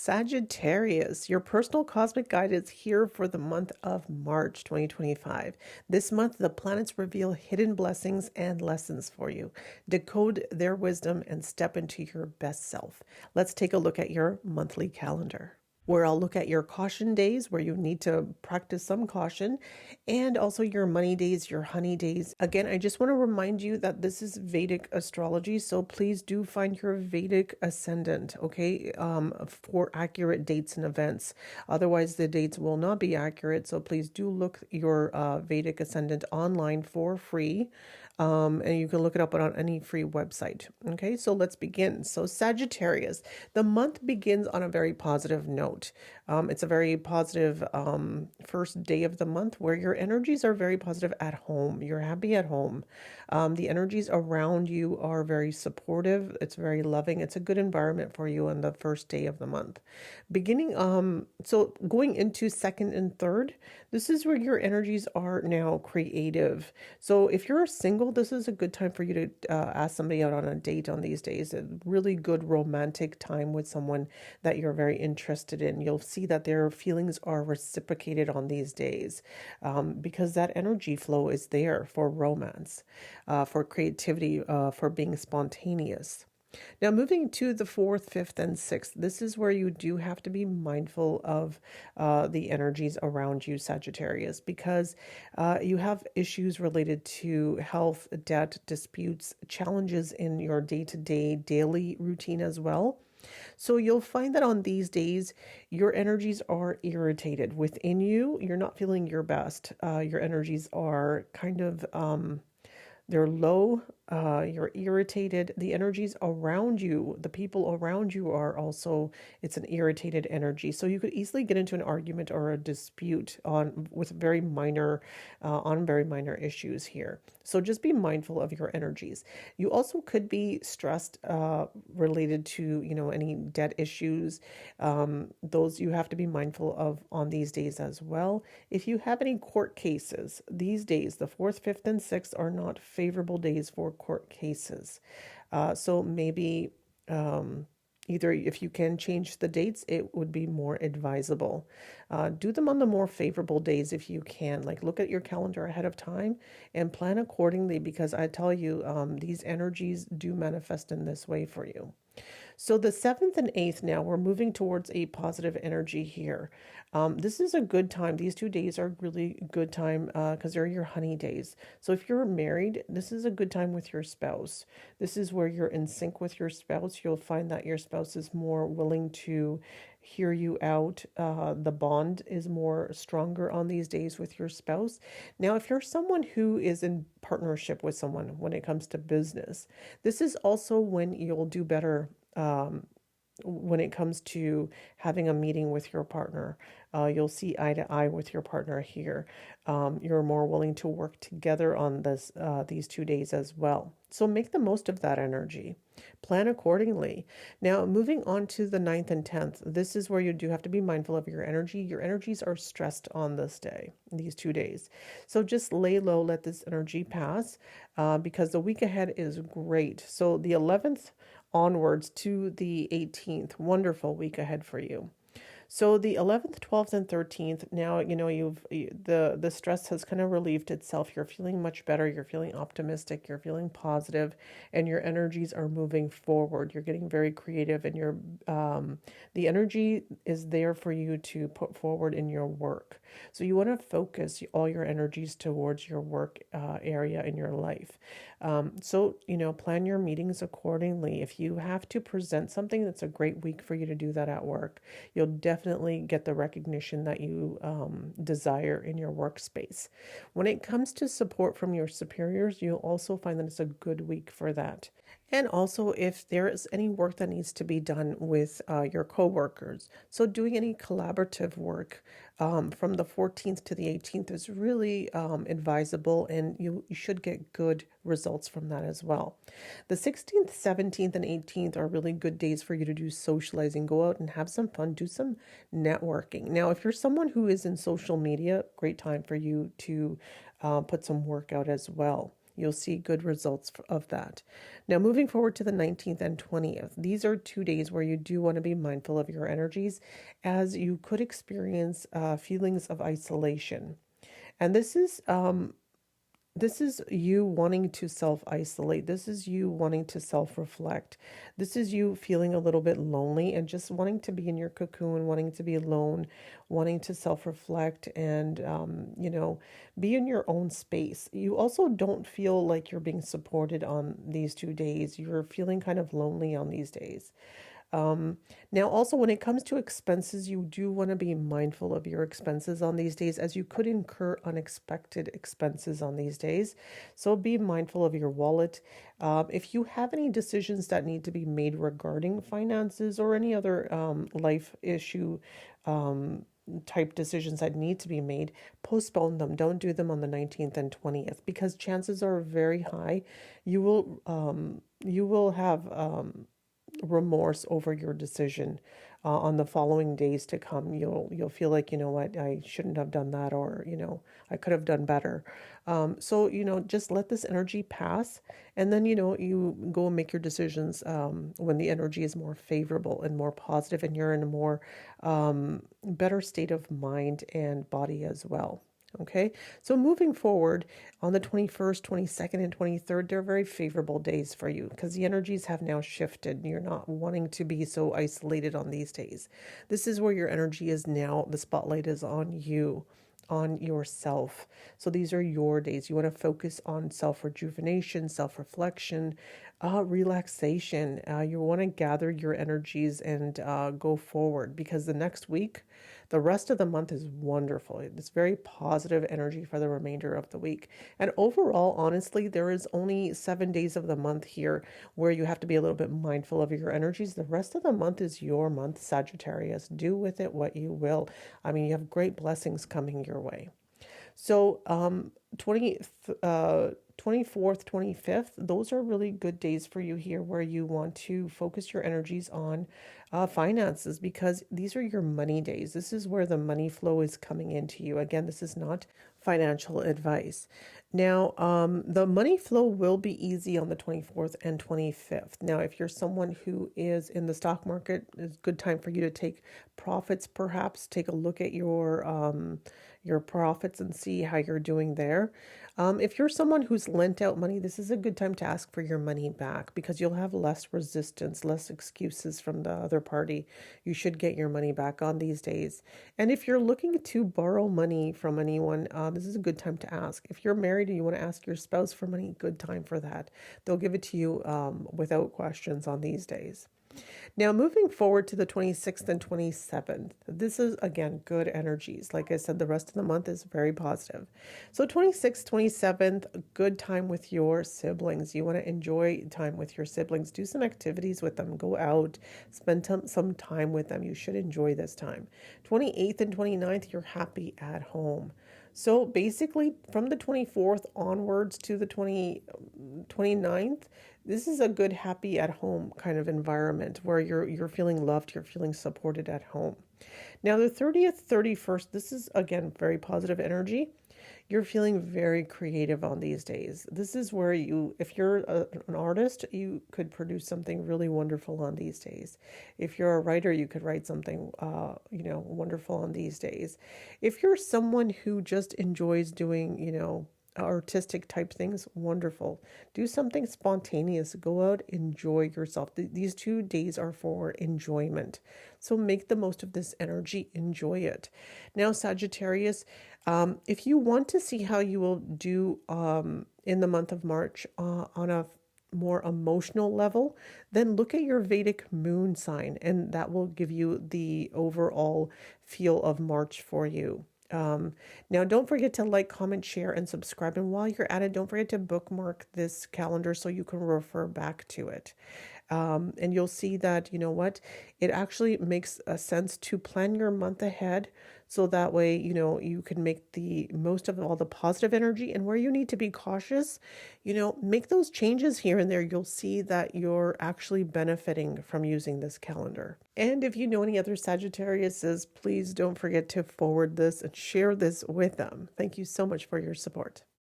Sagittarius, your personal cosmic guide is here for the month of March 2025. This month, the planets reveal hidden blessings and lessons for you. Decode their wisdom and step into your best self. Let's take a look at your monthly calendar, where I'll look at your caution days where you need to practice some caution, and also your money days, your honey days. Again, I just want to remind you that this is Vedic astrology, so please do find your Vedic ascendant, okay, for accurate dates and events. Otherwise, the dates will not be accurate, so please do look your Vedic ascendant online for free. And you can look it up on any free website. Okay, so let's begin. So Sagittarius, the month begins on a very positive note. It's a very positive first day of the month where your energies are very positive at home. You're happy at home. The energies around you are very supportive. It's very loving. It's a good environment for you on the first day of the month. So going into second and third, this is where your energies are now creative. So if you're single, this is a good time for you to ask somebody out on a date on these days. A really good romantic time with someone that you're very interested in. You'll see that their feelings are reciprocated on these days because that energy flow is there for romance, for creativity, for being spontaneous. Now, moving to the fourth, fifth, and sixth, this is where you do have to be mindful of the energies around you, Sagittarius, because you have issues related to health, debt, disputes, challenges in your day-to-day daily routine as well. So you'll find that on these days, your energies are irritated within you. You're not feeling your best. Your energies are kind of they're low, you're irritated. The energies around you, the people around you are also, it's an irritated energy. So you could easily get into an argument or a dispute on very minor issues here. So just be mindful of your energies. You also could be stressed related to, any debt issues. Those you have to be mindful of on these days as well. If you have any court cases, these days, the 4th, 5th, and 6th are not favorable days for court cases. So maybe either if you can change the dates, it would be more advisable. Do them on the more favorable days if you can. Like look at your calendar ahead of time and plan accordingly, because I tell you, these energies do manifest in this way for you. So the 7th and 8th, now we're moving towards a positive energy here. This is a good time. These 2 days are really good time because they're your honey days. So if you're married, this is a good time with your spouse. This is where you're in sync with your spouse. You'll find that your spouse is more willing to hear you out. The bond is more stronger on these days with your spouse. Now, if you're someone who is in partnership with someone when it comes to business, this is also when you'll do better when it comes to having a meeting with your partner. You'll see eye to eye with your partner here. You're more willing to work together on these 2 days as well. So make the most of that energy. Plan accordingly. Now, moving on to the 9th and 10th, this is where you do have to be mindful of your energy. Your energies are stressed on this day, these 2 days. So just lay low, let this energy pass, because the week ahead is great. So the 11th onwards to the 18th, wonderful week ahead for you. So the 11th, 12th, and 13th, now, the stress has kind of relieved itself. You're feeling much better. You're feeling optimistic. You're feeling positive, and your energies are moving forward. You're getting very creative, and the energy is there for you to put forward in your work. So you want to focus all your energies towards your work area in your life. So, plan your meetings accordingly. If you have to present something, that's a great week for you to do that at work. You'll definitely get the recognition that you desire in your workspace. When it comes to support from your superiors, you'll also find that it's a good week for that. And also, if there is any work that needs to be done with your coworkers, so doing any collaborative work from the 14th to the 18th is really advisable, and you should get good results from that as well. The 16th, 17th, and 18th are really good days for you to do socializing. Go out and have some fun, do some networking. Now, if you're someone who is in social media, great time for you to put some work out as well. you'll see good results of that. Now, moving forward to the 19th and 20th, these are 2 days where you do want to be mindful of your energies, as you could experience feelings of isolation. And this is you wanting to self-isolate. This is you wanting to self-reflect. This is you feeling a little bit lonely and just wanting to be in your cocoon, wanting to be alone, wanting to self-reflect and, be in your own space. You also don't feel like you're being supported on these 2 days. You're feeling kind of lonely on these days. Now, also, when it comes to expenses, you do want to be mindful of your expenses on these days, as you could incur unexpected expenses on these days. So be mindful of your wallet. If you have any decisions that need to be made regarding finances or any other life issue, type decisions that need to be made, postpone them. Don't do them on the 19th and 20th, because chances are very high you will have remorse over your decision on the following days to come. You'll feel like, you know what, I shouldn't have done that, or I could have done better. So just let this energy pass, and then you go and make your decisions when the energy is more favorable and more positive, and you're in a more better state of mind and body as well. Okay, so moving forward on the 21st, 22nd, and 23rd, they're very favorable days for you, because the energies have now shifted. You're not wanting to be so isolated on these days. This is where your energy is now. The spotlight is on you, on yourself. So these are your days. You want to focus on self-rejuvenation, self-reflection, relaxation. You want to gather your energies and go forward, because the next week, the rest of the month is wonderful. It's very positive energy for the remainder of the week. And overall, honestly, there is only 7 days of the month here where you have to be a little bit mindful of your energies. The rest of the month is your month, Sagittarius. Do with it what you will. I mean, you have great blessings coming your way. So, 24th, 25th, those are really good days for you here, where you want to focus your energies on finances, because these are your money days. This is where the money flow is coming into you. Again, this is not financial advice. Now, the money flow will be easy on the 24th and 25th. Now, if you're someone who is in the stock market, it's a good time for you to take profits, perhaps. Take a look at your profits and see how you're doing there. If you're someone who's lent out money, this is a good time to ask for your money back, because you'll have less resistance, less excuses from the other party. You should get your money back on these days. And if you're looking to borrow money from anyone, this is a good time to ask. If you're married and you want to ask your spouse for money, good time for that. They'll give it to you without questions on these days. Now, moving forward to the 26th and 27th, this is, again, good energies. Like I said, the rest of the month is very positive. So 26th, 27th, good time with your siblings. You want to enjoy time with your siblings. Do some activities with them. Go out, spend some time with them. You should enjoy this time. 28th and 29th, you're happy at home. So basically, from the 24th onwards to the 29th, this is a good, happy at home kind of environment, where you're feeling loved, you're feeling supported at home. Now, the 30th, 31st, this is, again, very positive energy. You're feeling very creative on these days. This is where if you're an artist, you could produce something really wonderful on these days. If you're a writer, you could write something, wonderful on these days. If you're someone who just enjoys doing, artistic type things, wonderful. Do something spontaneous. Go out, enjoy yourself. These 2 days are for enjoyment. So make the most of this energy, enjoy it. Now, Sagittarius, if you want to see how you will do in the month of March on a more emotional level, then look at your Vedic moon sign, and that will give you the overall feel of March for you. Now, don't forget to like, comment, share, and subscribe. And while you're at it, don't forget to bookmark this calendar so you can refer back to it. And you'll see that, it actually makes a sense to plan your month ahead. So that way, you can make the most of all the positive energy, and where you need to be cautious, make those changes here and there. You'll see that you're actually benefiting from using this calendar. And if you know any other Sagittariuses, please don't forget to forward this and share this with them. Thank you so much for your support.